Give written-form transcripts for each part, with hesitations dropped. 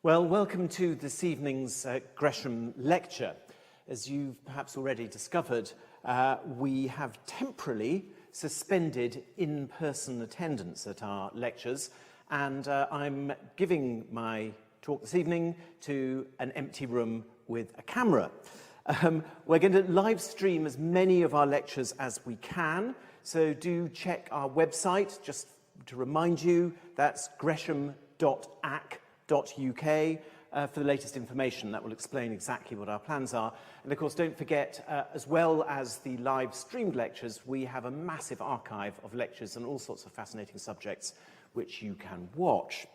Well, welcome to this evening's Gresham lecture. As you've perhaps already discovered, we have temporarily suspended in-person attendance at our lectures, and I'm giving my talk this evening to an empty room with a camera. We're going to live stream as many of our lectures as we can, so do check our website. Just to remind you, that's gresham.ac.uk for the latest information. That will explain exactly what our plans are. And of course, don't forget, as well as the live streamed lectures, we have a massive archive of lectures on all sorts of fascinating subjects which you can watch.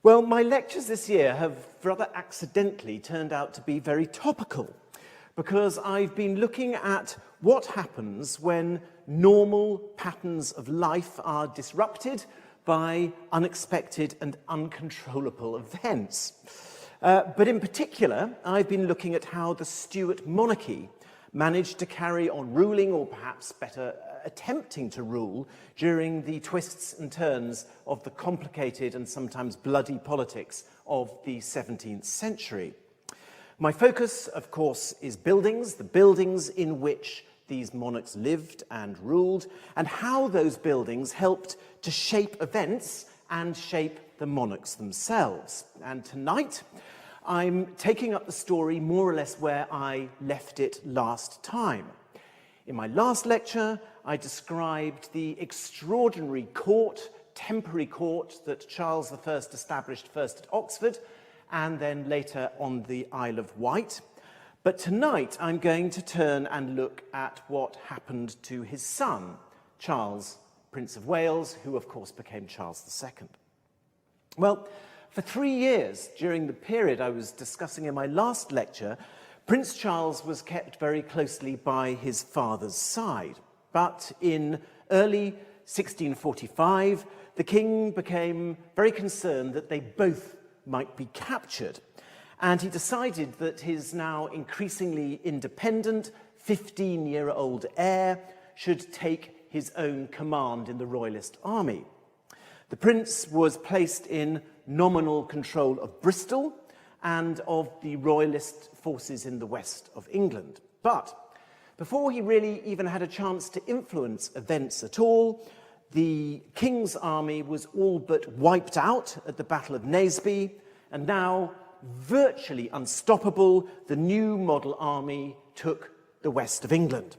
Well, my lectures this year have rather accidentally turned out to be very topical, because I've been looking at what happens when normal patterns of life are disrupted by unexpected and uncontrollable events. But in particular, I've been looking at how the Stuart monarchy managed to carry on ruling, or perhaps better, attempting to rule, during the twists and turns of the complicated and sometimes bloody politics of the 17th century. My focus, of course, is buildings, the buildings in which these monarchs lived and ruled, and how those buildings helped to shape events and shape the monarchs themselves. And tonight, I'm taking up the story more or less where I left it last time. In my last lecture, I described the extraordinary court, temporary court, that Charles I established first at Oxford and then later on the Isle of Wight. But tonight, I'm going to turn and look at what happened to his son, Charles, Prince of Wales, who of course became Charles II. Well, for 3 years during the period I was discussing in my last lecture, Prince Charles was kept very closely by his father's side. But in early 1645, the king became very concerned that they both might be captured. And he decided that his now increasingly independent 15-year-old heir should take his own command in the royalist army. The prince was placed in nominal control of Bristol and of the royalist forces in the west of England. But before he really even had a chance to influence events at all, the king's army was all but wiped out at the Battle of Naseby, and now, virtually unstoppable, the new model army took the west of England.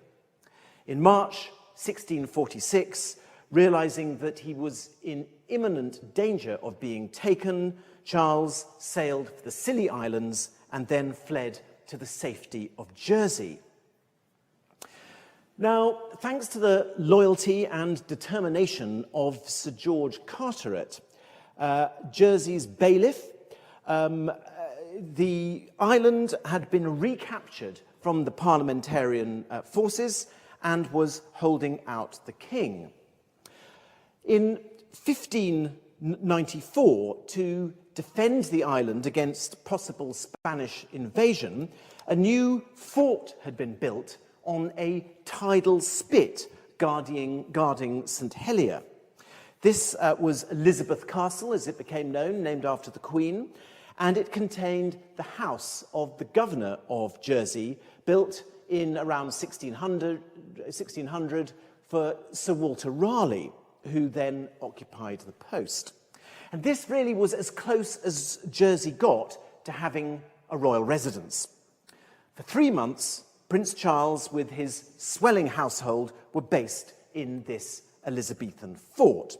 In March 1646, realizing that he was in imminent danger of being taken, Charles sailed for the Scilly Islands and then fled to the safety of Jersey. Now, thanks to the loyalty and determination of Sir George Carteret, Jersey's bailiff, the island had been recaptured from the parliamentarian forces and was holding out the king. In 1594, to defend the island against possible Spanish invasion, a new fort had been built on a tidal spit guarding St. Helier. This was Elizabeth Castle, as it became known, named after the Queen, and it contained the house of the governor of Jersey, built in around 1600 for Sir Walter Raleigh, who then occupied the post. And this really was as close as Jersey got to having a royal residence. For 3 months, Prince Charles, with his swelling household, were based in this Elizabethan fort.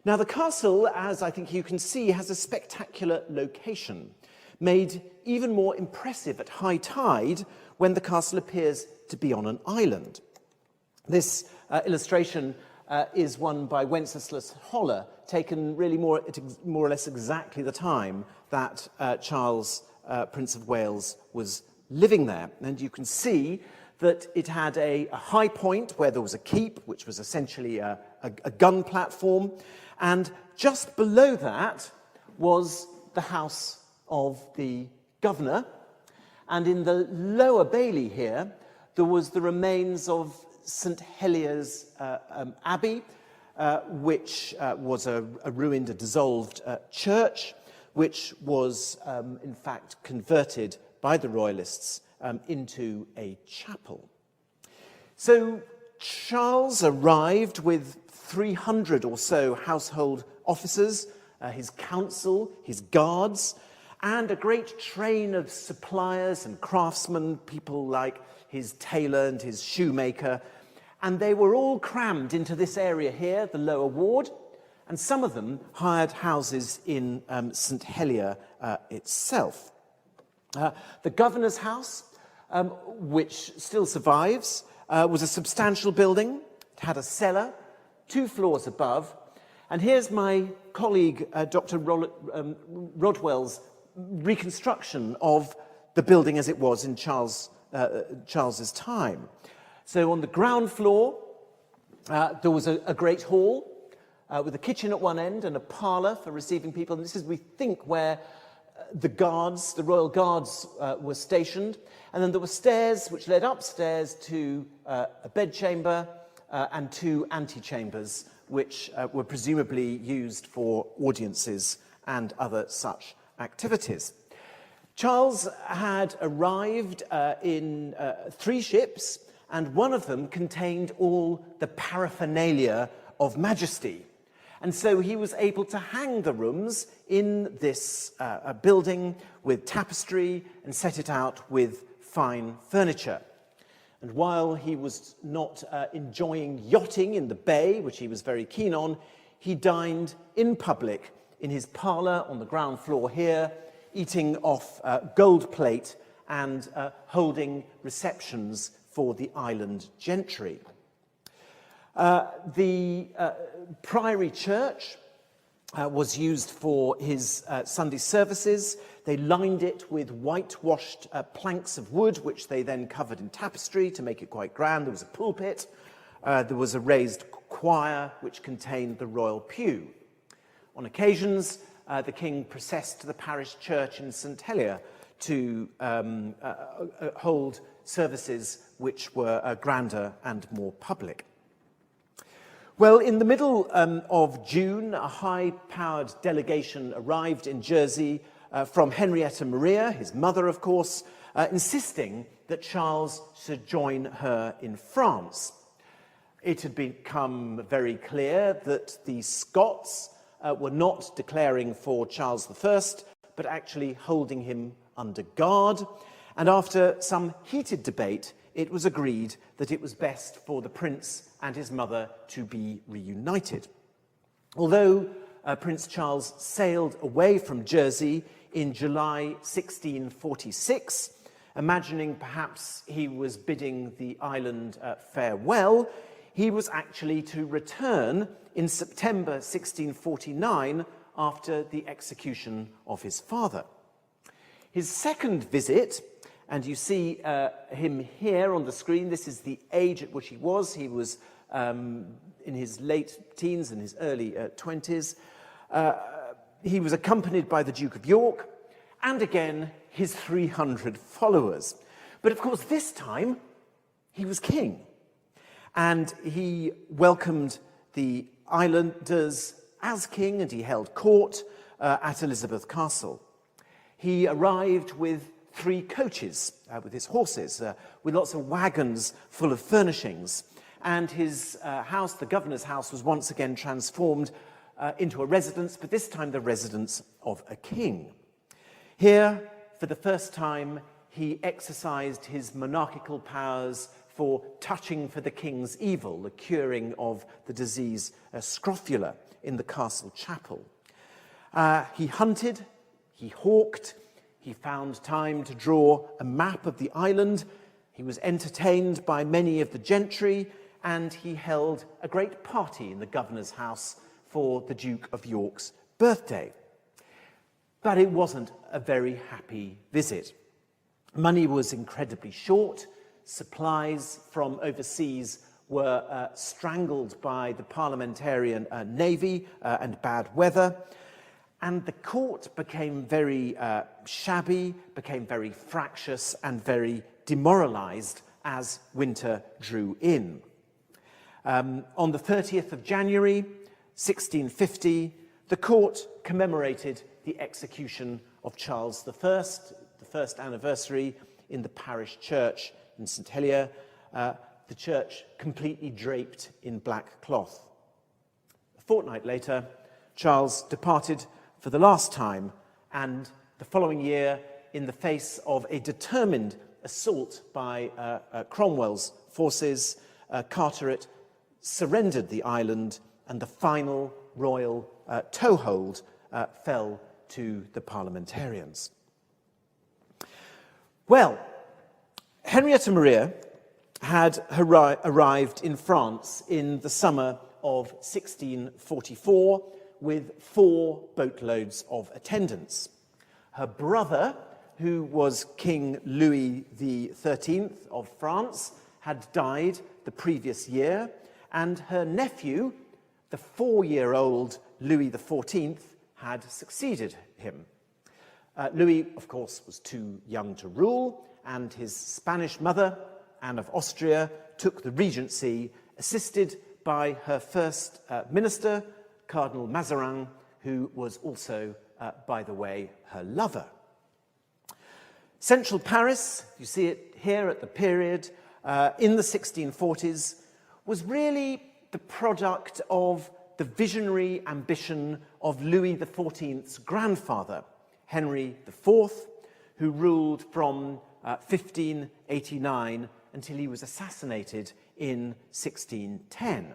Now, the castle, as I think you can see, has a spectacular location, made even more impressive at high tide when the castle appears to be on an island. This illustration is one by Wenceslas Holler, taken really more or less exactly the time that Charles, Prince of Wales, was living there. And you can see that it had a high point where there was a keep, which was essentially a gun platform, and just below that was the house of the governor, and in the lower bailey here there was the remains of St. Helier's Abbey, which was a ruined, a dissolved church, which was in fact converted by the Royalists into a chapel. So Charles arrived with 300 or so household officers, his council, his guards, and a great train of suppliers and craftsmen, people like his tailor and his shoemaker, and they were all crammed into this area here, the lower ward, and some of them hired houses in St Helier itself. The governor's house, which still survives, was a substantial building. It had a cellar, 2 floors above, and here's my colleague, Dr. Rodwell's reconstruction of the building as it was in Charles's time. So on the ground floor, there was a great hall with a kitchen at one end and a parlour for receiving people. And this is, we think, where the guards, the royal guards, were stationed. And then there were stairs which led upstairs to a bedchamber and 2 antechambers, which were presumably used for audiences and other such activities. Charles had arrived in 3 ships, and one of them contained all the paraphernalia of majesty. And so he was able to hang the rooms in this building with tapestry and set it out with fine furniture. And while he was not enjoying yachting in the bay, which he was very keen on, he dined in public in his parlour on the ground floor here, eating off gold plate and holding receptions for the island gentry. The Priory Church was used for his Sunday services. They lined it with whitewashed planks of wood, which they then covered in tapestry to make it quite grand. There was a pulpit. There was a raised choir, which contained the royal pew. On occasions, the king processed to the parish church in St Helier to hold services which were grander and more public. Well, in the middle of June, a high-powered delegation arrived in Jersey from Henrietta Maria, his mother, of course, insisting that Charles should join her in France. It had become very clear that the Scots were not declaring for Charles I, but actually holding him under guard. And after some heated debate, it was agreed that it was best for the prince and his mother to be reunited. Although Prince Charles sailed away from Jersey in July 1646, imagining perhaps he was bidding the island farewell, he was actually to return in September 1649 after the execution of his father. His second visit, and you see him here on the screen, this is the age at which he was. He was in his late teens and his early 20s. He was accompanied by the Duke of York, and again, his 300 followers. But of course, this time, he was king. And he welcomed the islanders as king, and he held court at Elizabeth Castle. He arrived with 3 coaches, with his horses, with lots of wagons full of furnishings. And his house, the governor's house, was once again transformed into a residence, but this time the residence of a king. Here, for the first time, he exercised his monarchical powers for touching for the king's evil, the curing of the disease scrofula in the castle chapel. He hunted, he hawked, he found time to draw a map of the island, he was entertained by many of the gentry, and he held a great party in the governor's house for the Duke of York's birthday. But it wasn't a very happy visit. Money was incredibly short. Supplies from overseas were strangled by the parliamentarian navy and bad weather. And the court became very shabby, became very fractious and very demoralized as winter drew in. On the 30th of January, 1650, the court commemorated the execution of Charles I, the first anniversary in the parish church in St Helier, the church completely draped in black cloth. A fortnight later, Charles departed for the last time, and the following year, in the face of a determined assault by Cromwell's forces, Carteret surrendered the island, and the final royal toehold fell to the parliamentarians. Well, Henrietta Maria had arrived in France in the summer of 1644 with 4 boatloads of attendants. Her brother, who was King Louis XIII of France, had died the previous year, and her nephew, the 4-year-old Louis XIV, had succeeded him. Louis, of course, was too young to rule, and his Spanish mother, Anne of Austria, took the regency, assisted by her first minister, Cardinal Mazarin, who was also, by the way, her lover. Central Paris, you see it here at the period, in the 1640s, was really the product of the visionary ambition of Louis XIV's grandfather, Henry IV, who ruled from 1589 until he was assassinated in 1610.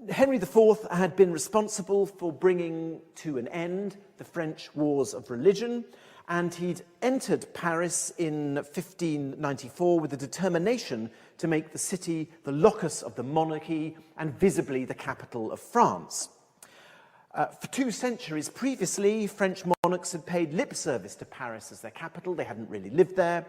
Henry IV had been responsible for bringing to an end the French Wars of Religion, and he'd entered Paris in 1594 with the determination to make the city the locus of the monarchy and visibly the capital of France. For 2 centuries previously, French monarchs had paid lip service to Paris as their capital. They hadn't really lived there.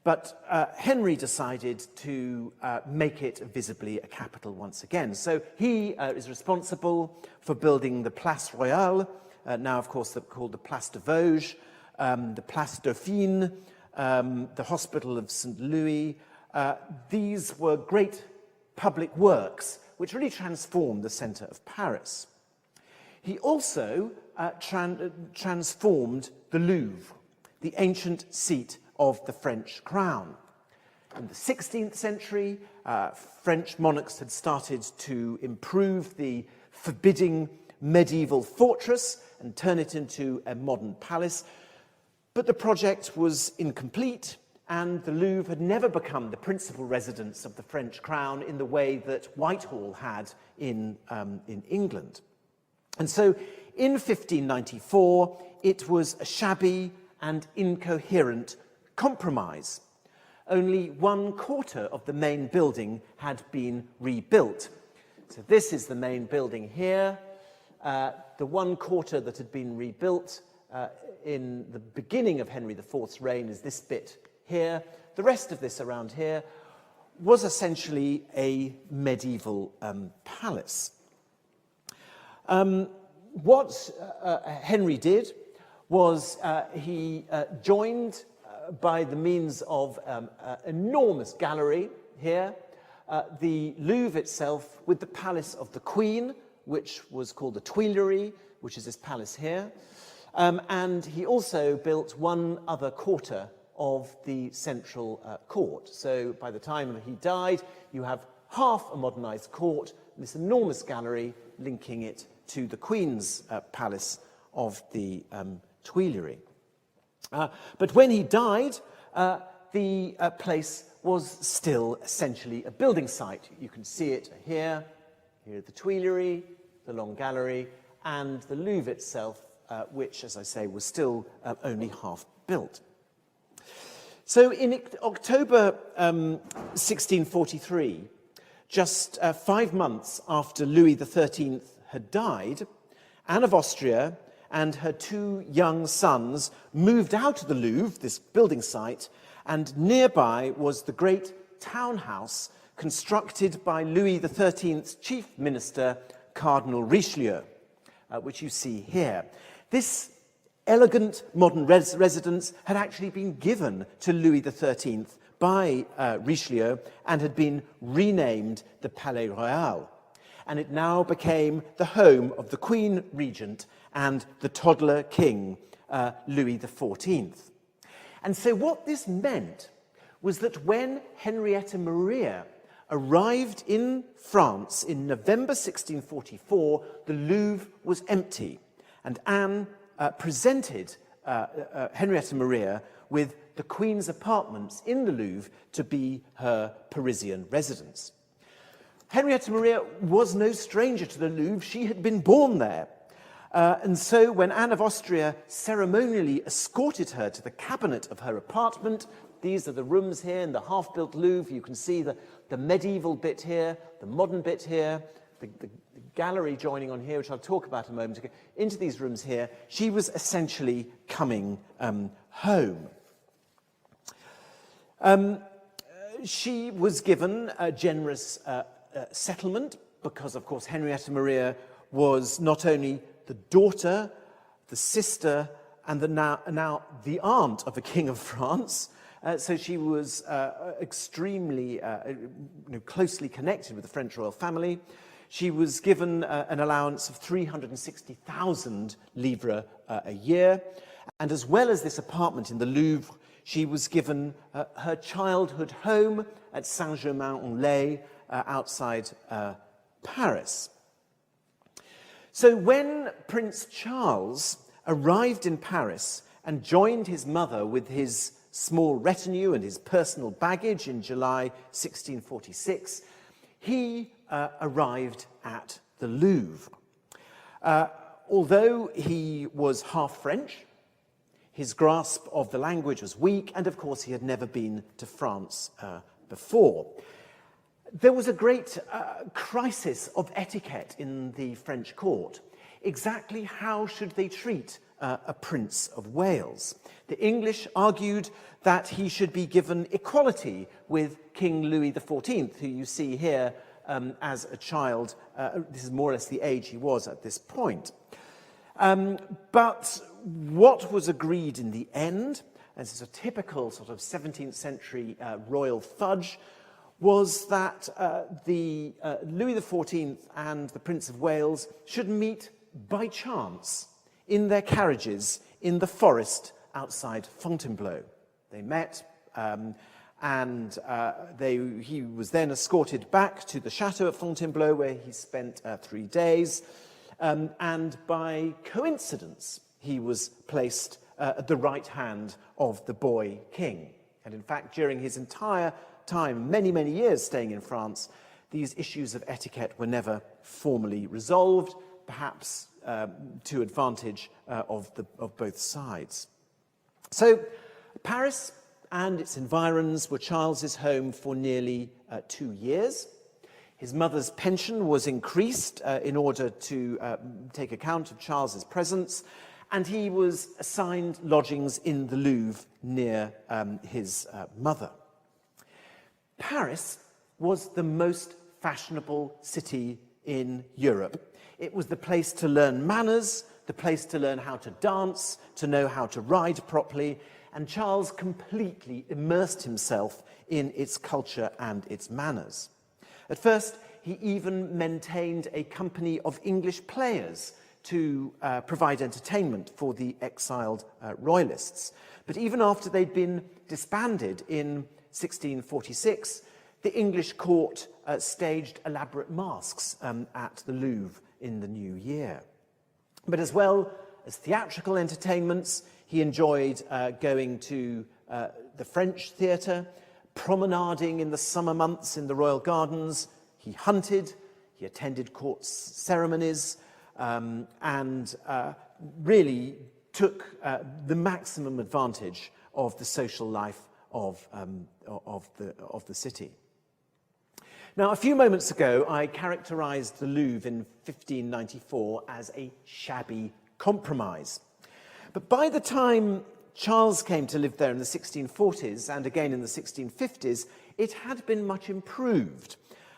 But Henry decided to make it visibly a capital once again. So he is responsible for building the Place Royale, now of course called the Place de Vosges, the Place Dauphine, the Hospital of St. Louis. These were great public works which really transformed the centre of Paris. He also transformed the Louvre, the ancient seat of the French crown. In the 16th century, French monarchs had started to improve the forbidding medieval fortress and turn it into a modern palace, but the project was incomplete, and the Louvre had never become the principal residence of the French crown in the way that Whitehall had in England. And so in 1594, it was a shabby and incoherent compromise. Only 1/4 of the main building had been rebuilt. So this is the main building here. The 1/4 that had been rebuilt in the beginning of Henry IV's reign is this bit here. The rest of this around here was essentially a medieval palace. What Henry did was he joined by the means of an enormous gallery here, the Louvre itself with the palace of the Queen, which was called the Tuileries, which is this palace here. And he also built one other quarter of the central court. So by the time he died, you have half a modernized court, this enormous gallery linking it to the Queen's palace of the Tuileries. But when he died, the place was still essentially a building site. You can see it here the Tuileries, the Long Gallery, and the Louvre itself, which, as I say, was still only half built. So in October 1643, just 5 months after Louis XIII had died, Anne of Austria and her 2 young sons moved out of the Louvre, this building site, and nearby was the great townhouse constructed by Louis XIII's chief minister, Cardinal Richelieu, which you see here. This elegant modern residence had actually been given to Louis XIII by Richelieu and had been renamed the Palais Royal. And it now became the home of the Queen Regent and the toddler king, Louis XIV. And so what this meant was that when Henrietta Maria arrived in France in November 1644, the Louvre was empty, and Anne presented Henrietta Maria with the Queen's apartments in the Louvre to be her Parisian residence. Henrietta Maria was no stranger to the Louvre. She had been born there. And so when Anne of Austria ceremonially escorted her to the cabinet of her apartment, these are the rooms here in the half-built Louvre. You can see the medieval bit here, the modern bit here, the gallery joining on here, which I'll talk about a moment ago. Into these rooms here, she was essentially coming home. She was given a generous settlement because, of course, Henrietta Maria was not only the daughter, the sister, and now the aunt of the King of France. So she was extremely closely connected with the French royal family. She was given an allowance of 360,000 livres a year. And as well as this apartment in the Louvre, she was given her childhood home at Saint-Germain-en-Laye outside Paris. So when Prince Charles arrived in Paris and joined his mother with his small retinue and his personal baggage in July 1646, he arrived at the Louvre. Although he was half French, his grasp of the language was weak, and of course he had never been to France before. There was a great crisis of etiquette in the French court. Exactly how should they treat a Prince of Wales? The English argued that he should be given equality with King Louis XIV, who you see here as a child. This is more or less the age he was at this point. But what was agreed in the end, as is a typical sort of 17th century royal fudge, was that the Louis XIV and the Prince of Wales should meet by chance in their carriages in the forest outside Fontainebleau. They met, and he was then escorted back to the chateau at Fontainebleau, where he spent 3 days. And by coincidence, he was placed at the right hand of the boy king. And in fact, during his entire time, many, many years staying in France, these issues of etiquette were never formally resolved, perhaps to advantage of both sides. So Paris and its environs were Charles's home for nearly 2 years. His mother's pension was increased in order to take account of Charles's presence, and he was assigned lodgings in the Louvre near his mother. Paris was the most fashionable city in Europe. It was the place to learn manners, the place to learn how to dance, to know how to ride properly, and Charles completely immersed himself in its culture and its manners. At first, he even maintained a company of English players to provide entertainment for the exiled royalists. But even after they'd been disbanded in 1646, the English court staged elaborate masques at the Louvre in the new year. But as well as theatrical entertainments, he enjoyed going to the French theatre, promenading in the summer months in the royal gardens. He hunted, he attended court ceremonies, and really took the maximum advantage of the social life of the city. Now, a few moments ago, I characterized the Louvre in 1594 as a shabby compromise. But by the time Charles came to live there in the 1640s and again in the 1650s, it had been much improved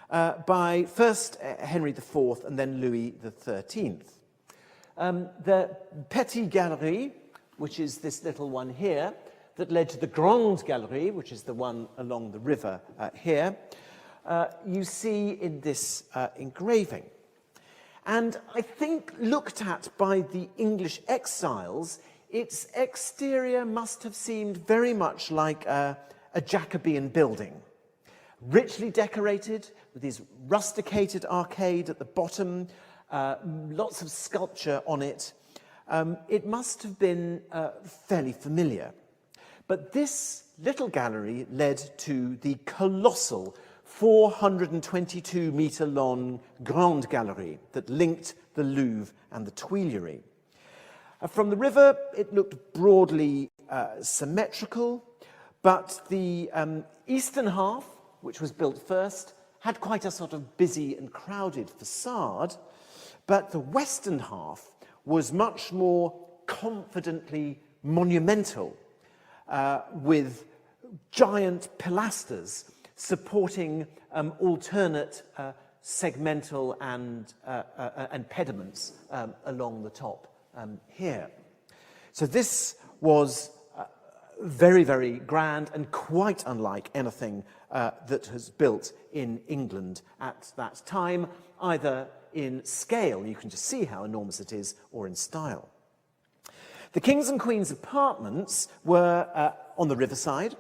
by first Henry IV and then Louis XIII. The Petite Galerie, which is this little one here, that led to the Grande Galerie, which is the one along the river here, you see in this engraving. And I think, looked at by the English exiles, its exterior must have seemed very much like a Jacobean building. Richly decorated, with this rusticated arcade at the bottom, lots of sculpture on it. It must have been fairly familiar. But this little gallery led to the colossal 422-metre-long Grande Galerie that linked the Louvre and the Tuileries. From the river, it looked broadly symmetrical, but the eastern half, which was built first, had quite a sort of busy and crowded facade, but the western half was much more confidently monumental, with giant pilasters supporting alternate segmental and pediments along the top here. So this was very, very grand and quite unlike anything that was built in England at that time, either in scale, you can just see how enormous it is, or in style. The King's and Queen's apartments were on the riverside.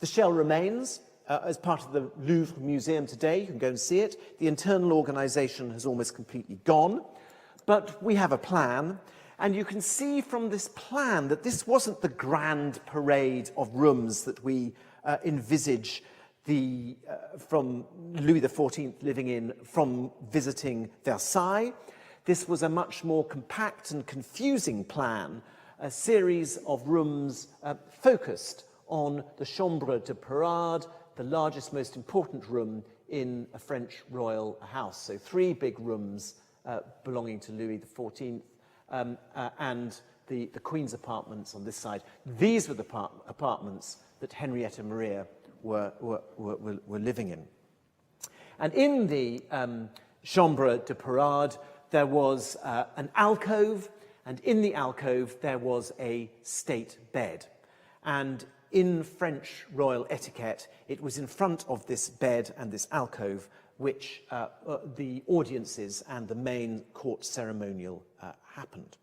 The shell remains as part of the Louvre Museum today. You can go and see it. The internal organisation has almost completely gone, but we have a plan, and you can see from this plan that this wasn't the grand parade of rooms that we envisage from Louis XIV living in from visiting Versailles. This was a much more compact and confusing plan, a series of rooms focused on the chambre de parade, the largest, most important room in a French royal house. So 3 big rooms belonging to Louis XIV and the Queen's apartments on this side. These were the apartments that Henrietta Maria were living in. And in the chambre de parade, there was an alcove, and in the alcove there was a state bed. And in French royal etiquette, it was in front of this bed and this alcove which the audiences and the main court ceremonial happened.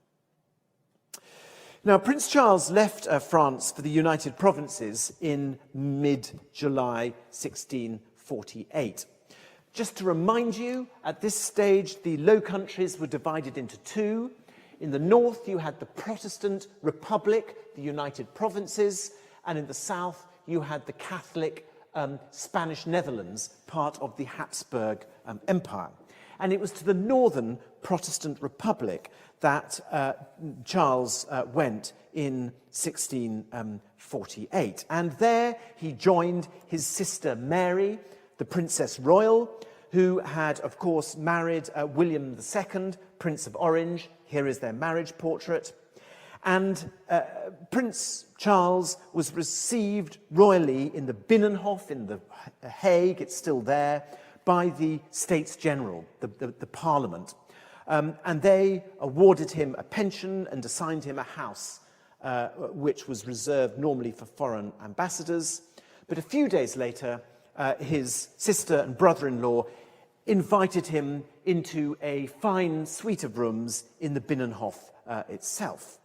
Now, Prince Charles left France for the United Provinces in mid-July 1648. Just to remind you, at this stage, the Low Countries were divided into 2. In the north, you had the Protestant Republic, the United Provinces, and in the south, you had the Catholic Spanish Netherlands, part of the Habsburg Empire. And it was to the northern Protestant Republic that Charles went in 1648. And there he joined his sister Mary, the Princess Royal, who had, of course, married William II, Prince of Orange. Here is their marriage portrait. And Prince Charles was received royally in the Binnenhof in the Hague, it's still there, by the States General, the Parliament. And they awarded him a pension and assigned him a house, which was reserved normally for foreign ambassadors. But a few days later, his sister and brother-in-law invited him into a fine suite of rooms in the Binnenhof itself.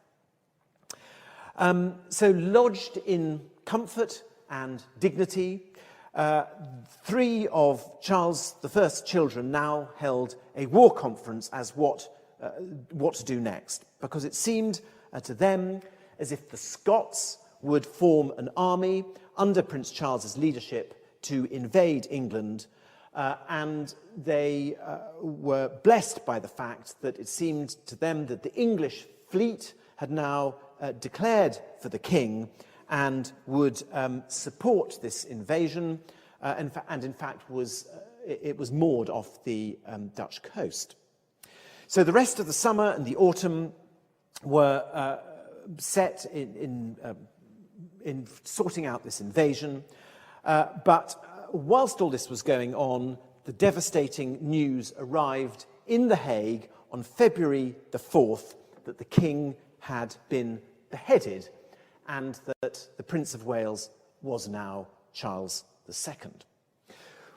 So lodged in comfort and dignity, 3 of Charles I's children now held a war conference as what to do next, because it seemed to them as if the Scots would form an army under Prince Charles's leadership to invade England, and they were blessed by the fact that it seemed to them that the English fleet had now declared for the king and would support this invasion, and in fact it was moored off the Dutch coast. So the rest of the summer and the autumn were set in sorting out this invasion, but whilst all this was going on, the devastating news arrived in The Hague on February the 4th that the king had been beheaded and that the Prince of Wales was now Charles II.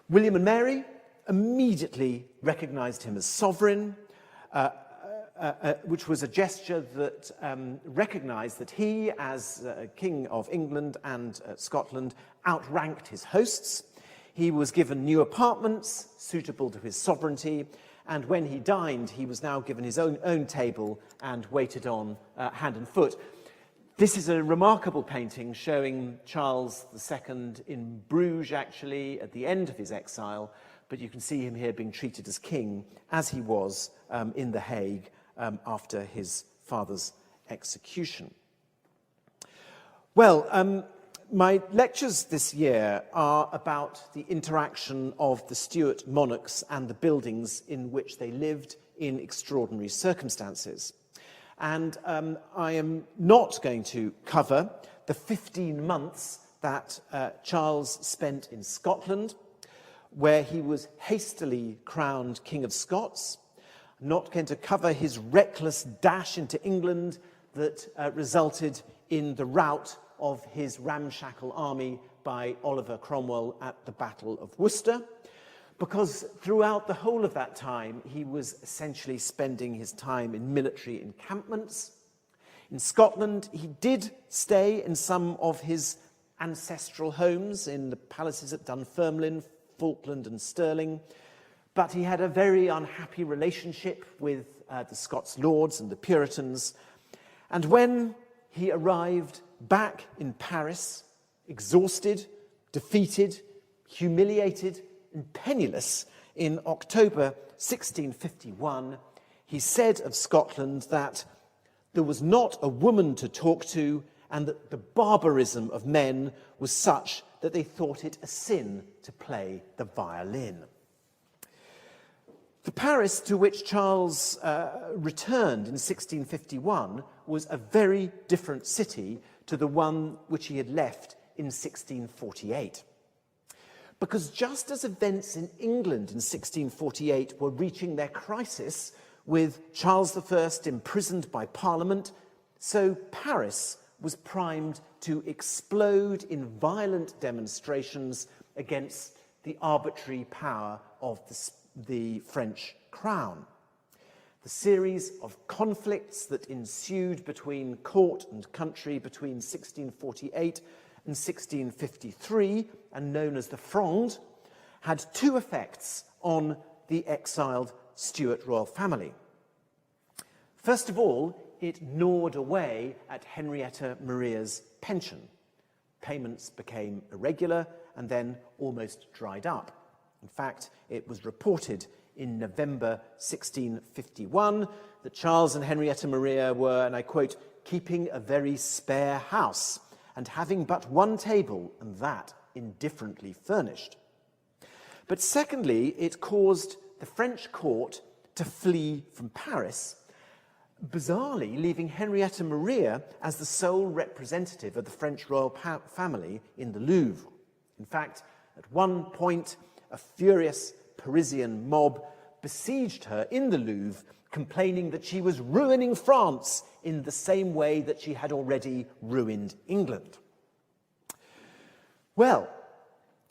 William and Mary immediately recognised him as sovereign. which was a gesture that recognised that he, as King of England and Scotland, outranked his hosts. He was given new apartments suitable to his sovereignty, and when he dined, he was now given his own table and waited on hand and foot. This is a remarkable painting showing Charles II in Bruges, actually, at the end of his exile, but you can see him here being treated as king, as he was in The Hague after his father's execution. Well, my lectures this year are about the interaction of the Stuart monarchs and the buildings in which they lived in extraordinary circumstances. And I am not going to cover the 15 months that Charles spent in Scotland, where he was hastily crowned King of Scots. I'm not going to cover his reckless dash into England that resulted in the rout of his ramshackle army by Oliver Cromwell at the Battle of Worcester, because throughout the whole of that time, he was essentially spending his time in military encampments. In Scotland, he did stay in some of his ancestral homes in the palaces at Dunfermline, Falkland and Stirling, but he had a very unhappy relationship with the Scots Lords and the Puritans. And when he arrived back in Paris, exhausted, defeated, humiliated, and penniless in October 1651, he said of Scotland that there was not a woman to talk to, and that the barbarism of men was such that they thought it a sin to play the violin. The Paris to which Charles returned in 1651 was a very different city to the one which he had left in 1648. Because just as events in England in 1648 were reaching their crisis with Charles I imprisoned by Parliament, so Paris was primed to explode in violent demonstrations against the arbitrary power of the French crown. The series of conflicts that ensued between court and country between 1648 and 1653, and known as the Fronde, had two effects on the exiled Stuart royal family. First of all, it gnawed away at Henrietta Maria's pension. Payments became irregular and then almost dried up. In fact, it was reported in November 1651 that Charles and Henrietta Maria were, and I quote, keeping a very spare house and having but one table, and that indifferently furnished. But secondly, it caused the French court to flee from Paris, bizarrely leaving Henrietta Maria as the sole representative of the French royal family in the Louvre. In fact, at one point, a furious Parisian mob besieged her in the Louvre, complaining that she was ruining France in the same way that she had already ruined England. Well,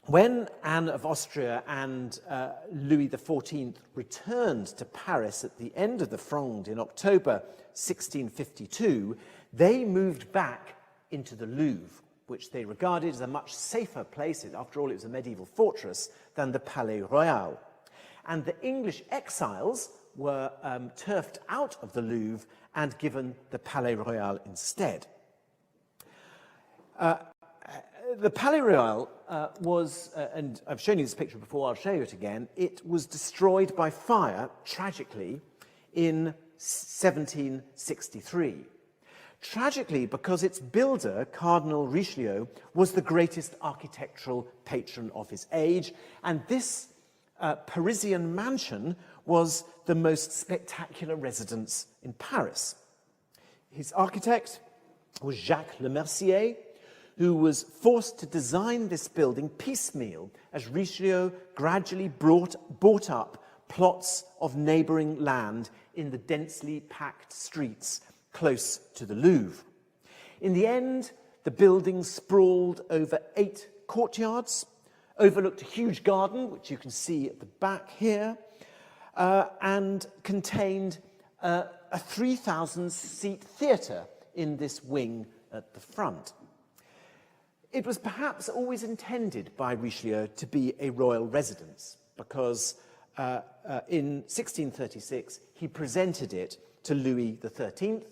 when Anne of Austria and Louis XIV returned to Paris at the end of the Fronde in October 1652, they moved back into the Louvre, which they regarded as a much safer place, after all it was a medieval fortress, than the Palais Royal. And the English exiles were turfed out of the Louvre and given the Palais Royal instead. The Palais Royal was, and I've shown you this picture before, I'll show you it again, it was destroyed by fire, tragically, in 1763. Tragically, because its builder, Cardinal Richelieu, was the greatest architectural patron of his age, and this Parisian mansion was the most spectacular residence in Paris. His architect was Jacques Le Mercier, who was forced to design this building piecemeal as Richelieu gradually bought up plots of neighbouring land in the densely packed streets close to the Louvre. In the end, the building sprawled over 8 courtyards, overlooked a huge garden, which you can see at the back here, and contained a 3,000-seat theatre in this wing at the front. It was perhaps always intended by Richelieu to be a royal residence, because in 1636 he presented it to Louis XIII,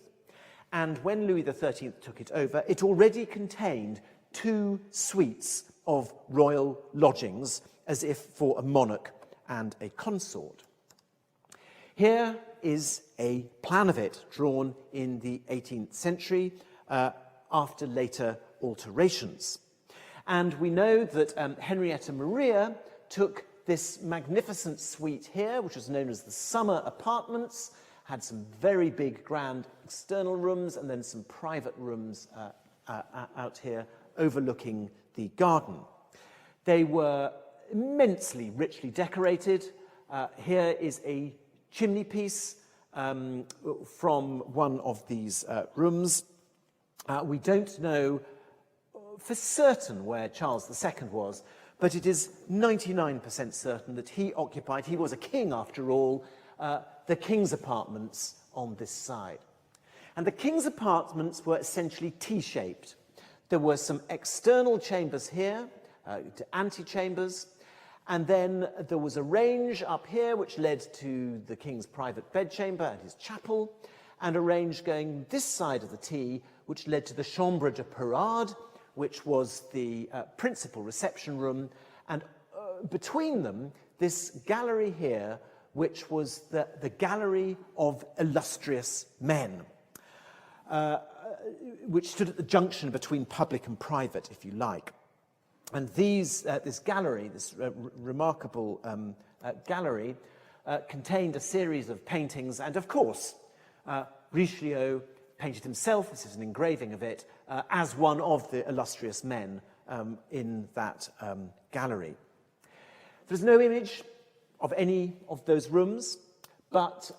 and when Louis XIII took it over, it already contained 2 suites of royal lodgings, as if for a monarch and a consort. Here is a plan of it, drawn in the 18th century after later alterations. And we know that Henrietta Maria took this magnificent suite here, which was known as the Summer Apartments, had some very big, grand external rooms, and then some private rooms out here overlooking the garden. They were immensely richly decorated. Here is a chimney piece from one of these rooms. We don't know for certain where Charles II was, but it is 99% certain that he was a king after all, the king's apartments on this side. And the king's apartments were essentially T-shaped. There were some external chambers here, antechambers, and then there was a range up here which led to the king's private bedchamber and his chapel, and a range going this side of the T which led to the chambre de parade, which was the principal reception room, and between them this gallery here, which was the gallery of illustrious men, which stood at the junction between public and private, if you like. And this gallery, this remarkable gallery, contained a series of paintings, and of course, Richelieu painted himself, this is an engraving of it, as one of the illustrious men in that gallery. There's no image of any of those rooms, but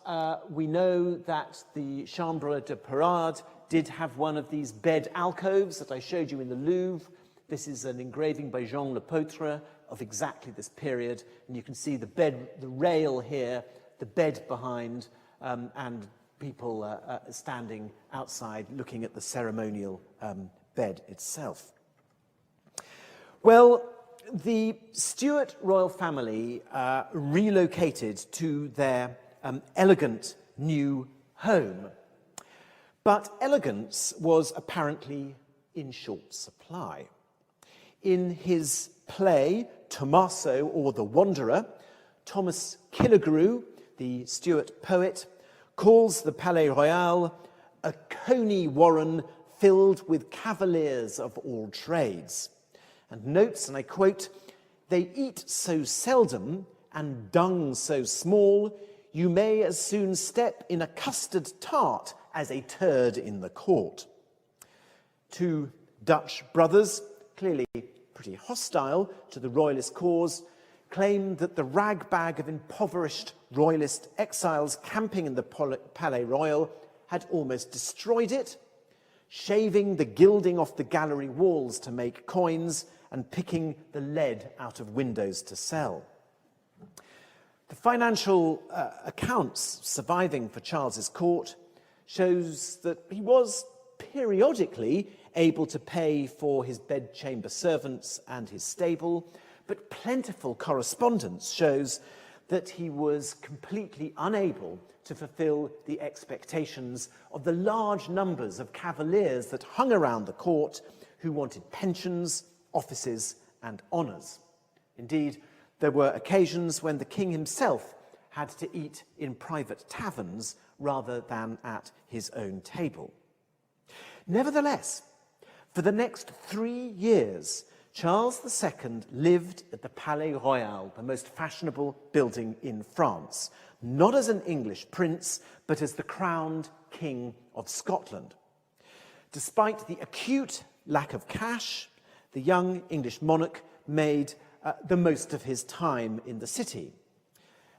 we know that the Chambre de Parade did have one of these bed alcoves that I showed you in the Louvre. This is an engraving by Jean Lepautre of exactly this period, and you can see the bed, the rail here, the bed behind, and people standing outside looking at the ceremonial bed itself. Well, the Stuart royal family relocated to their elegant new home, but elegance was apparently in short supply. In his play, Tommaso or the Wanderer, Thomas Killigrew, the Stuart poet, calls the Palais Royal a coney warren filled with cavaliers of all trades, and notes, and I quote, "They eat so seldom and dung so small, you may as soon step in a custard tart as a turd in the court." 2 Dutch brothers, clearly pretty hostile to the royalist cause, claimed that the ragbag of impoverished royalist exiles camping in the Palais Royal had almost destroyed it, shaving the gilding off the gallery walls to make coins and picking the lead out of windows to sell. The financial accounts surviving for Charles's court shows that he was periodically able to pay for his bedchamber servants and his stable, but plentiful correspondence shows that he was completely unable to fulfill the expectations of the large numbers of cavaliers that hung around the court who wanted pensions, offices, and honours. Indeed, there were occasions when the king himself had to eat in private taverns rather than at his own table. Nevertheless, for the next 3 years, Charles II lived at the Palais Royal, the most fashionable building in France, not as an English prince, but as the crowned King of Scotland. Despite the acute lack of cash, the young English monarch made the most of his time in the city.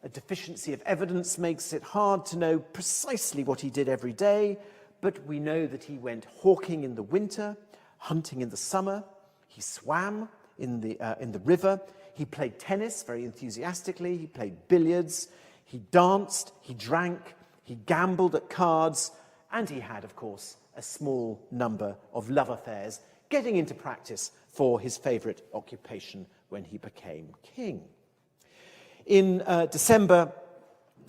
A deficiency of evidence makes it hard to know precisely what he did every day, but we know that he went hawking in the winter, hunting in the summer, he swam in the river, he played tennis very enthusiastically, he played billiards, he danced, he drank, He gambled at cards, and he had, of course, a small number of love affairs, getting into practice for his favourite occupation when he became king. In December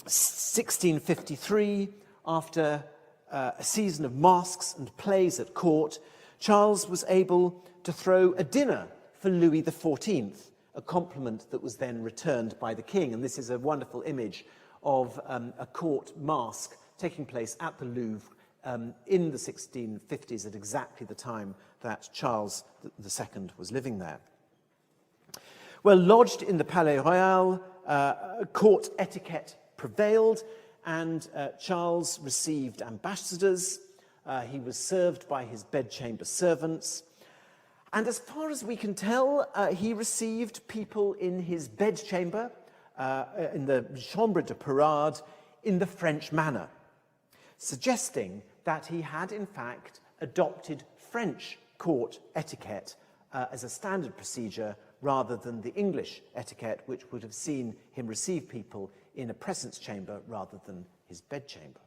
1653, after a season of masques and plays at court, Charles was able to throw a dinner for Louis XIV, a compliment that was then returned by the king. And this is a wonderful image of a court masque taking place at the Louvre in the 1650s, at exactly the time that Charles II was living there. Well, lodged in the Palais Royal, court etiquette prevailed, and Charles received ambassadors. He was served by his bedchamber servants. And as far as we can tell, he received people in his bedchamber, in the chambre de parade, in the French manner, suggesting that he had in fact adopted French court etiquette as a standard procedure rather than the English etiquette, which would have seen him receive people in a presence chamber rather than his bedchamber.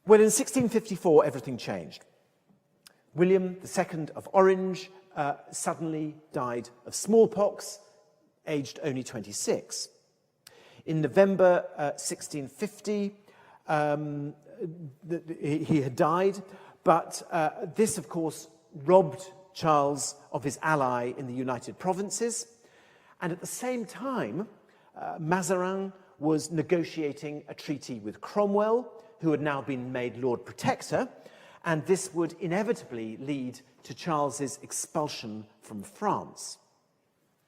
Well, in 1654, everything changed. William II of Orange suddenly died of smallpox, aged only 26. In November 1650, he had died, but this, of course, robbed Charles of his ally in the United Provinces. And at the same time, Mazarin was negotiating a treaty with Cromwell, who had now been made Lord Protector, and this would inevitably lead to Charles's expulsion from France.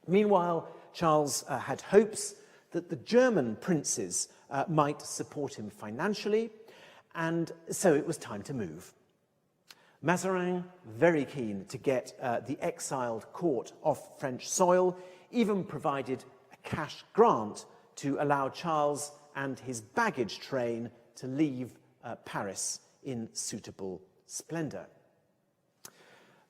Meanwhile, Charles had hopes that the German princes might support him financially, and so it was time to move. Mazarin, very keen to get the exiled court off French soil, even provided a cash grant to allow Charles and his baggage train to leave Paris in suitable splendour.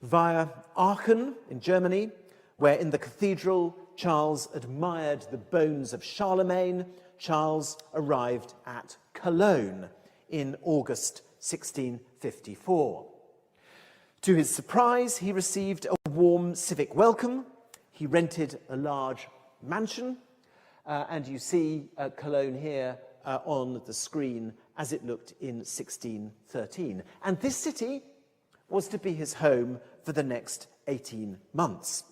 Via Aachen in Germany, where in the cathedral Charles admired the bones of Charlemagne, Charles arrived at Cologne in August 1654. To his surprise, he received a warm civic welcome. He rented a large mansion, and you see Cologne here on the screen as it looked in 1613. And this city was to be his home for the next 18 months.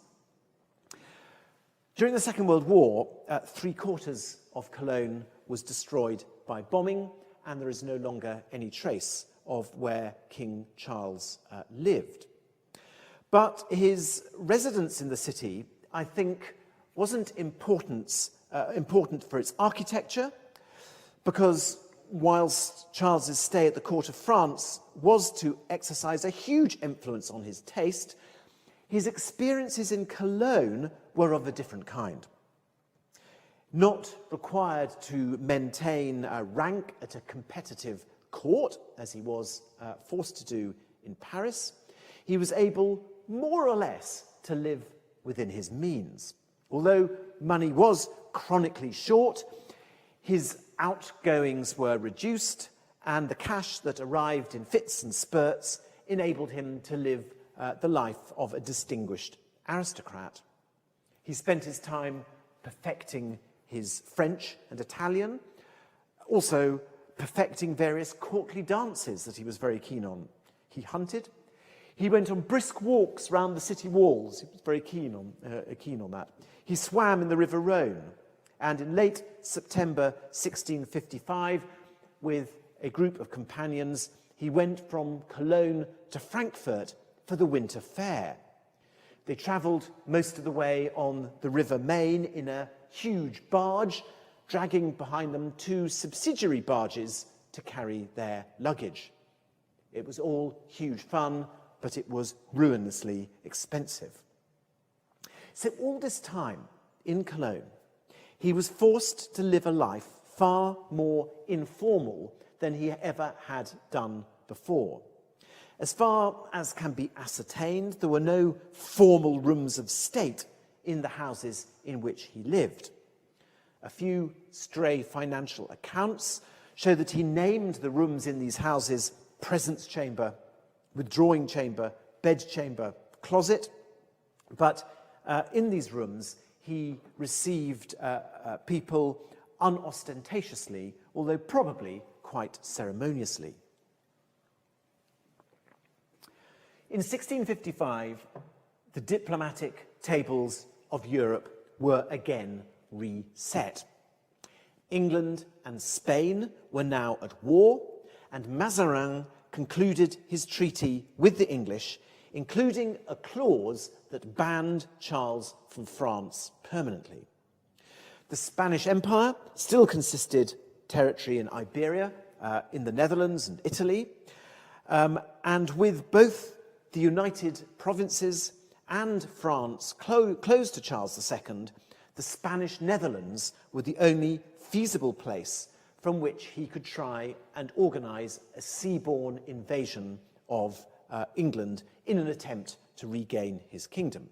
During the Second World War, 3/4 of Cologne was destroyed by bombing, and there is no longer any trace of where King Charles lived. But his residence in the city, I think, wasn't important for its architecture, because whilst Charles's stay at the court of France was to exercise a huge influence on his taste, his experiences in Cologne were of a different kind. Not required to maintain rank at a competitive court, as he was forced to do in Paris, he was able, more or less, to live within his means. Although money was chronically short, his outgoings were reduced, and the cash that arrived in fits and spurts enabled him to live the life of a distinguished aristocrat. He spent his time perfecting his French and Italian, also perfecting various courtly dances that he was very keen on. He hunted. He went on brisk walks round the city walls. He was very keen on that. He swam in the River Rhone. And in late September 1655, with a group of companions, he went from Cologne to Frankfurt for the winter fair. They travelled most of the way on the River Main in a huge barge, dragging behind them 2 subsidiary barges to carry their luggage. It was all huge fun, but it was ruinously expensive. So all this time in Cologne, he was forced to live a life far more informal than he ever had done before. As far as can be ascertained, there were no formal rooms of state in the houses in which he lived. A few stray financial accounts show that he named the rooms in these houses presence chamber, withdrawing chamber, bedchamber, closet. But in these rooms, he received people unostentatiously, although probably quite ceremoniously. In 1655, the diplomatic tables of Europe were again reset. England and Spain were now at war, and Mazarin concluded his treaty with the English, including a clause that banned Charles from France permanently. The Spanish Empire still consisted territory in Iberia, in the Netherlands and Italy, and with both the United Provinces and France closed to Charles II, the Spanish Netherlands were the only feasible place from which he could try and organize a seaborne invasion of England in an attempt to regain his kingdom.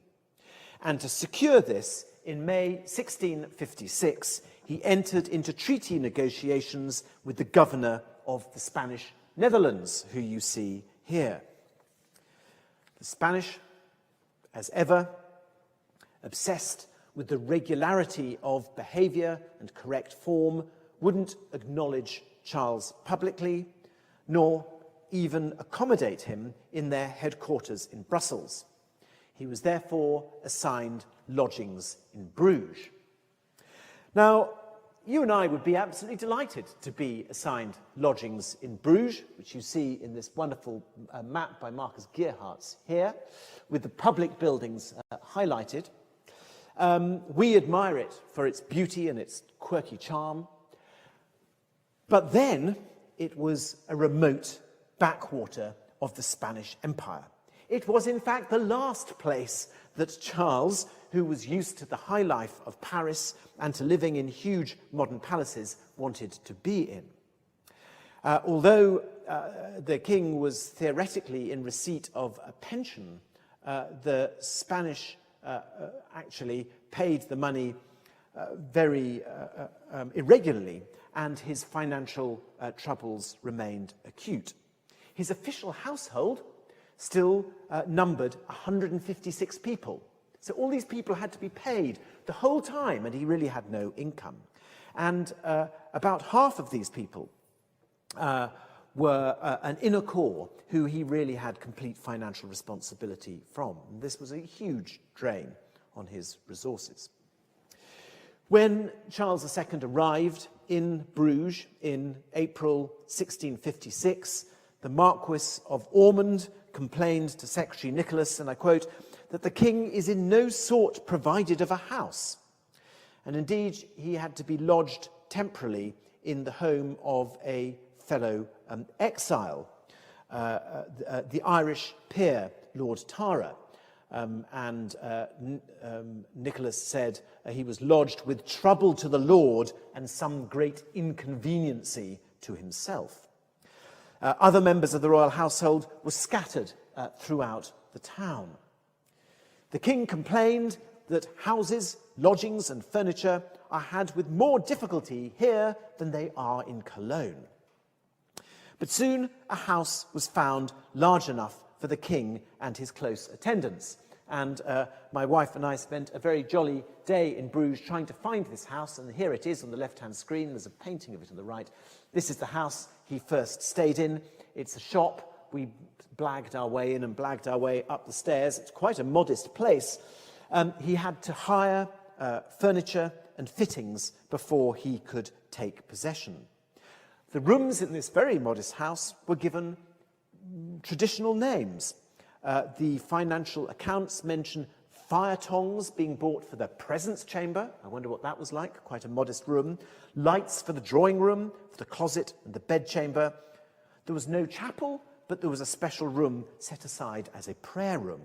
And to secure this, in May 1656, he entered into treaty negotiations with the governor of the Spanish Netherlands, who you see here. The Spanish, as ever, obsessed with the regularity of behavior and correct form, wouldn't acknowledge Charles publicly, nor even accommodate him in their headquarters in Brussels. He was therefore assigned lodgings in Bruges. Now, you and I would be absolutely delighted to be assigned lodgings in Bruges, which you see in this wonderful map by Marcus Geerhards here, with the public buildings highlighted. We admire it for its beauty and its quirky charm. But then it was a remote backwater of the Spanish Empire. It was, in fact, the last place that Charles, who was used to the high life of Paris and to living in huge modern palaces, wanted to be in. Although the king was theoretically in receipt of a pension, the Spanish actually paid the money very irregularly, and his financial troubles remained acute. His official household still numbered 156 people. So all these people had to be paid the whole time, and he really had no income. And about half of these people were an inner core who he really had complete financial responsibility from. And this was a huge drain on his resources. When Charles II arrived in Bruges in April 1656, the Marquis of Ormond complained to Secretary Nicholas, and I quote, that the king is in no sort provided of a house. And indeed, he had to be lodged temporarily in the home of a fellow exile, the Irish peer, Lord Tara. Nicholas said he was lodged with trouble to the Lord and some great inconveniency to himself. Other members of the royal household were scattered throughout the town. The king complained that houses, lodgings and furniture are had with more difficulty here than they are in Cologne. But soon a house was found large enough for the king and his close attendants. And my wife and I spent a very jolly day in Bruges trying to find this house, and here it is on the left-hand screen. There's a painting of it on the right. This is the house he first stayed in. It's a shop. We blagged our way in and blagged our way up the stairs. It's quite a modest place. He had to hire furniture and fittings before he could take possession. The rooms in this very modest house were given traditional names. The financial accounts mention fire tongs being bought for the presence chamber. I wonder what that was like, quite a modest room. Lights for the drawing room, for the closet and the bedchamber. There was no chapel, but there was a special room set aside as a prayer room.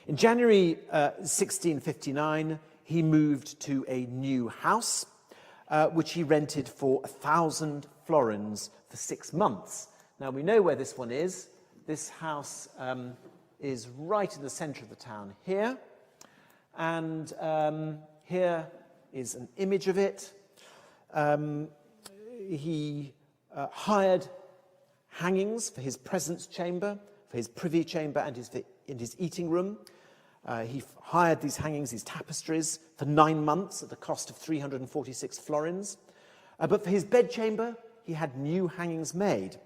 In January 1659, he moved to a new house, which he rented for 1,000 florins for 6 months. Now, we know where this one is. This house is right in the centre of the town here. And here is an image of it. He hired hangings for his presence chamber, for his privy chamber, and in his eating room. He hired these hangings, these tapestries, for 9 months at the cost of 346 florins. But for his bedchamber, he had new hangings made.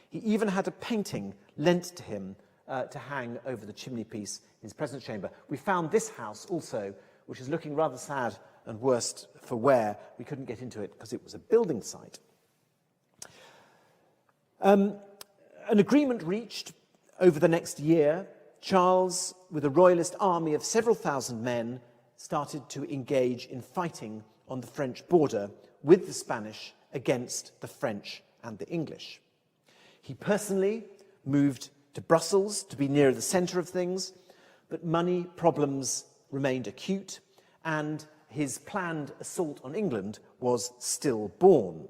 He even had a painting lent to him to hang over the chimney-piece in his presence chamber. We found this house also, which is looking rather sad and worse for wear. We couldn't get into it because it was a building site. An agreement reached over the next year. Charles, with a royalist army of several thousand men, started to engage in fighting on the French border with the Spanish against the French and the English. He personally moved to Brussels to be nearer the centre of things, but money problems remained acute, and his planned assault on England was stillborn.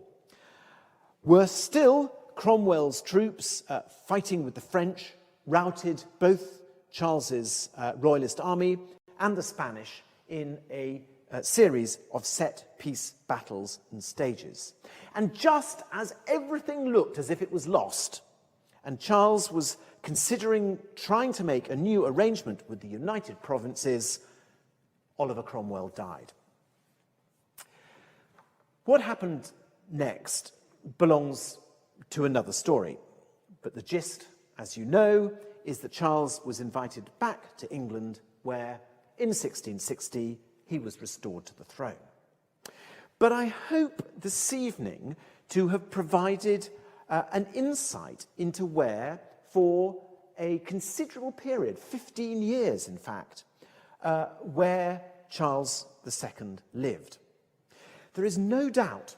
Worse still, Cromwell's troops, fighting with the French, routed both Charles's royalist army and the Spanish in a series of set-piece battles and stages. And just as everything looked as if it was lost, and Charles was considering trying to make a new arrangement with the United Provinces, Oliver Cromwell died. What happened next belongs to another story, but the gist, as you know, is that Charles was invited back to England, where, in 1660, he was restored to the throne. But I hope this evening to have provided an insight into where, for a considerable period, 15 years in fact, where Charles II lived. There is no doubt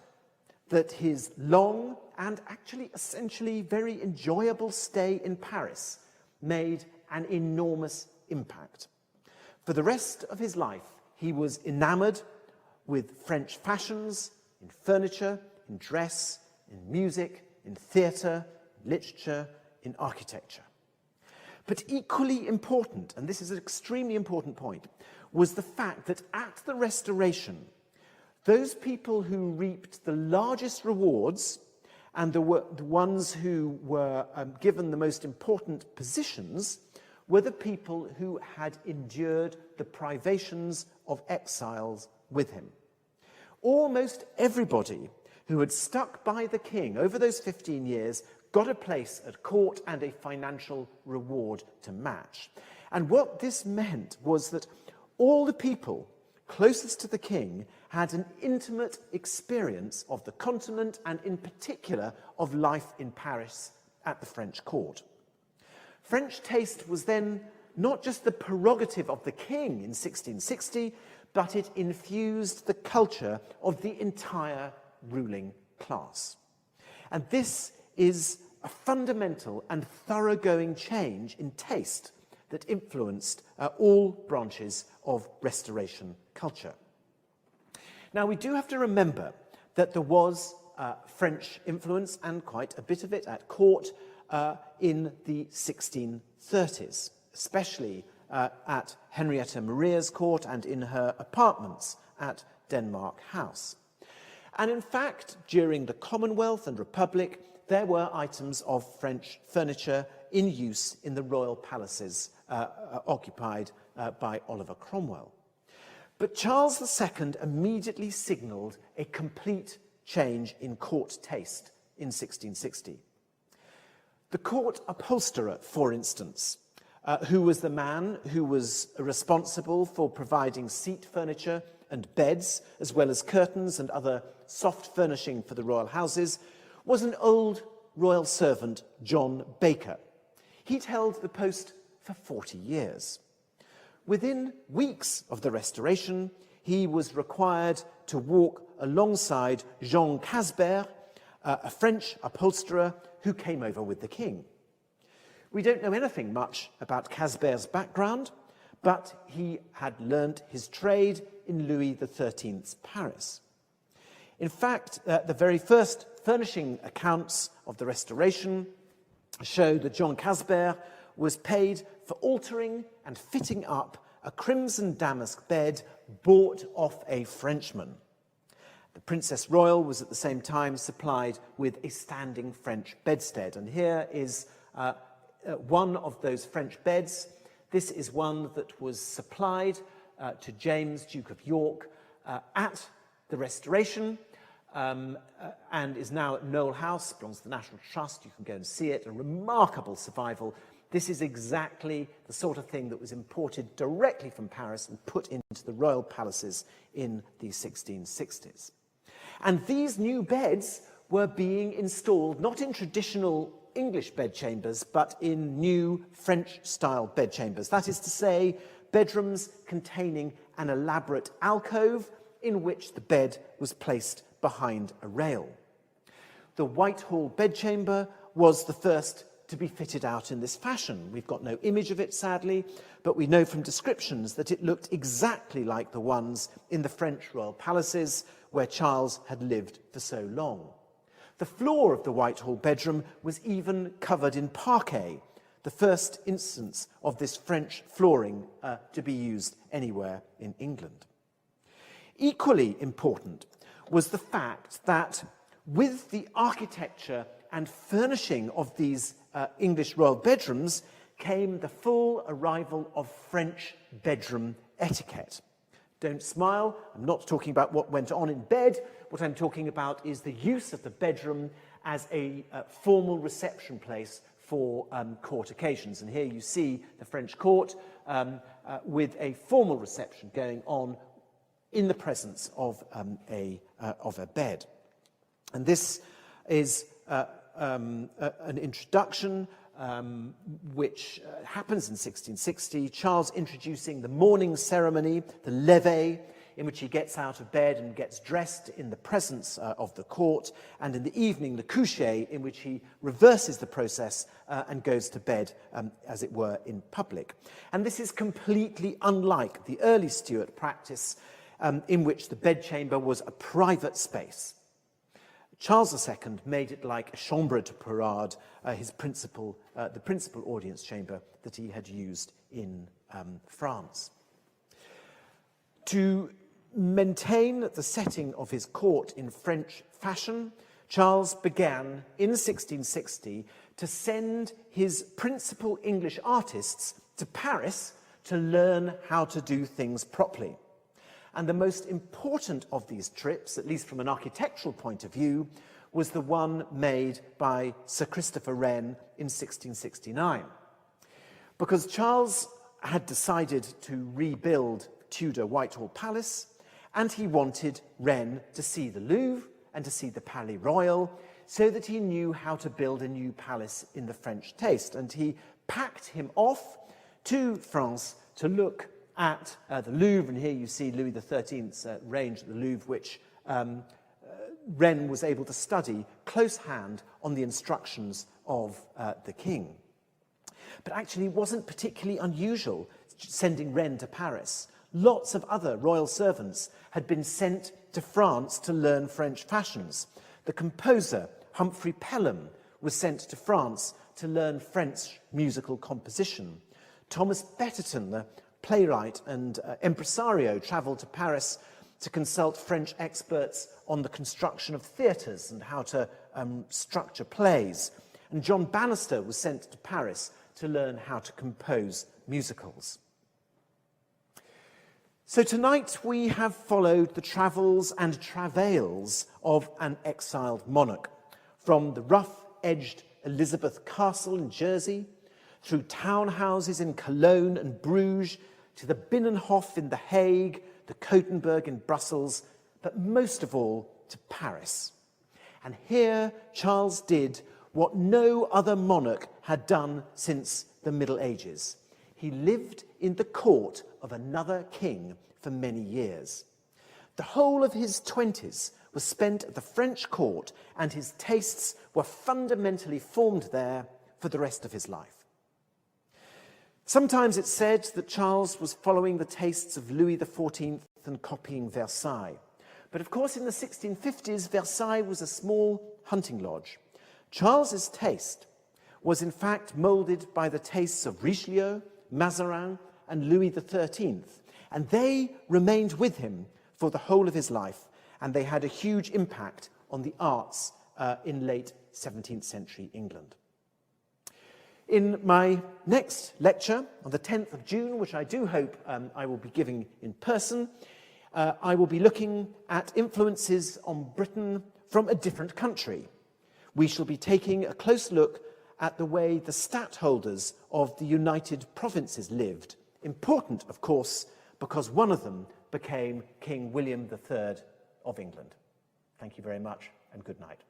that his long and actually essentially very enjoyable stay in Paris made an enormous impact. For the rest of his life, he was enamored with French fashions, in furniture, in dress, in music, in theatre, in literature, in architecture. But equally important, and this is an extremely important point, was the fact that at the Restoration, those people who reaped the largest rewards and the ones who were given the most important positions were the people who had endured the privations of exiles with him. Almost everybody who had stuck by the king over those 15 years got a place at court and a financial reward to match. And what this meant was that all the people closest to the king had an intimate experience of the continent and in particular of life in Paris at the French court. French taste was then not just the prerogative of the king in 1660, but it infused the culture of the entire ruling class. And this is a fundamental and thoroughgoing change in taste that influenced all branches of Restoration culture. Now, we do have to remember that there was French influence, and quite a bit of it, at court in the 1630s, especially at Henrietta Maria's court and in her apartments at Denmark House. And in fact, during the Commonwealth and Republic, there were items of French furniture in use in the royal palaces occupied by Oliver Cromwell. But Charles II immediately signalled a complete change in court taste in 1660. The court upholsterer, for instance, who was the man who was responsible for providing seat furniture and beds, as well as curtains and other soft furnishing for the royal houses, was an old royal servant, John Baker. He'd held the post for 40 years. Within weeks of the Restoration, he was required to walk alongside Jean Casbert, a French upholsterer who came over with the king. We don't know anything much about Casbert's background, but he had learnt his trade in Louis XIII's Paris. In fact, the very first furnishing accounts of the Restoration show that Jean Casbert was paid for altering and fitting up a crimson damask bed bought off a Frenchman. The Princess Royal was at the same time supplied with a standing French bedstead. And here is one of those French beds. This is one that was supplied to James, Duke of York, at the Restoration, and is now at Knowle House, belongs to the National Trust. You can go and see it, a remarkable survival. This is exactly the sort of thing that was imported directly from Paris and put into the royal palaces in the 1660s. And these new beds were being installed not in traditional English bedchambers, but in new French-style bedchambers. That is to say, bedrooms containing an elaborate alcove in which the bed was placed behind a rail. The Whitehall bedchamber was the first to be fitted out in this fashion. We've got no image of it, sadly, but we know from descriptions that it looked exactly like the ones in the French royal palaces where Charles had lived for so long. The floor of the Whitehall bedroom was even covered in parquet, the first instance of this French flooring to be used anywhere in England. Equally important was the fact that with the architecture and furnishing of these English royal bedrooms came the full arrival of French bedroom etiquette. Don't smile, I'm not talking about what went on in bed. What I'm talking about is the use of the bedroom as a formal reception place for court occasions. And here you see the French court with a formal reception going on in the presence of a bed. And this is an introduction which happens in 1660, Charles introducing the morning ceremony, the levee, in which he gets out of bed and gets dressed in the presence of the court, and in the evening, the coucher, in which he reverses the process and goes to bed, as it were, in public. And this is completely unlike the early Stuart practice in which the bedchamber was a private space. Charles II made it like a chambre de parade, the principal audience chamber that he had used in France. To maintain the setting of his court in French fashion, Charles began in 1660 to send his principal English artists to Paris to learn how to do things properly. And the most important of these trips, at least from an architectural point of view, was the one made by Sir Christopher Wren in 1669. Because Charles had decided to rebuild Tudor Whitehall Palace, and he wanted Wren to see the Louvre and to see the Palais Royal, so that he knew how to build a new palace in the French taste. And he packed him off to France to look at the Louvre, and here you see Louis XIII's range at the Louvre, which Wren was able to study close hand on the instructions of the king. But actually it wasn't particularly unusual sending Wren to Paris. Lots of other royal servants had been sent to France to learn French fashions. The composer Humphrey Pelham was sent to France to learn French musical composition. Thomas Betterton, the playwright and impresario, travelled to Paris to consult French experts on the construction of theatres and how to structure plays. And John Bannister was sent to Paris to learn how to compose musicals. So tonight we have followed the travels and travails of an exiled monarch, from the rough-edged Elizabeth Castle in Jersey, through townhouses in Cologne and Bruges, to the Binnenhof in The Hague, the Kothenburg in Brussels, but most of all to Paris. And here Charles did what no other monarch had done since the Middle Ages. He lived in the court of another king for many years. The whole of his 20s was spent at the French court, and his tastes were fundamentally formed there for the rest of his life. Sometimes it's said that Charles was following the tastes of Louis XIV and copying Versailles. But of course, in the 1650s, Versailles was a small hunting lodge. Charles's taste was in fact moulded by the tastes of Richelieu, Mazarin, and Louis XIII. And they remained with him for the whole of his life, and they had a huge impact on the arts in late 17th century England. In my next lecture, on the 10th of June, which I do hope I will be giving in person, I will be looking at influences on Britain from a different country. We shall be taking a close look at the way the stadtholders of the United Provinces lived. Important, of course, because one of them became King William III of England. Thank you very much, and good night.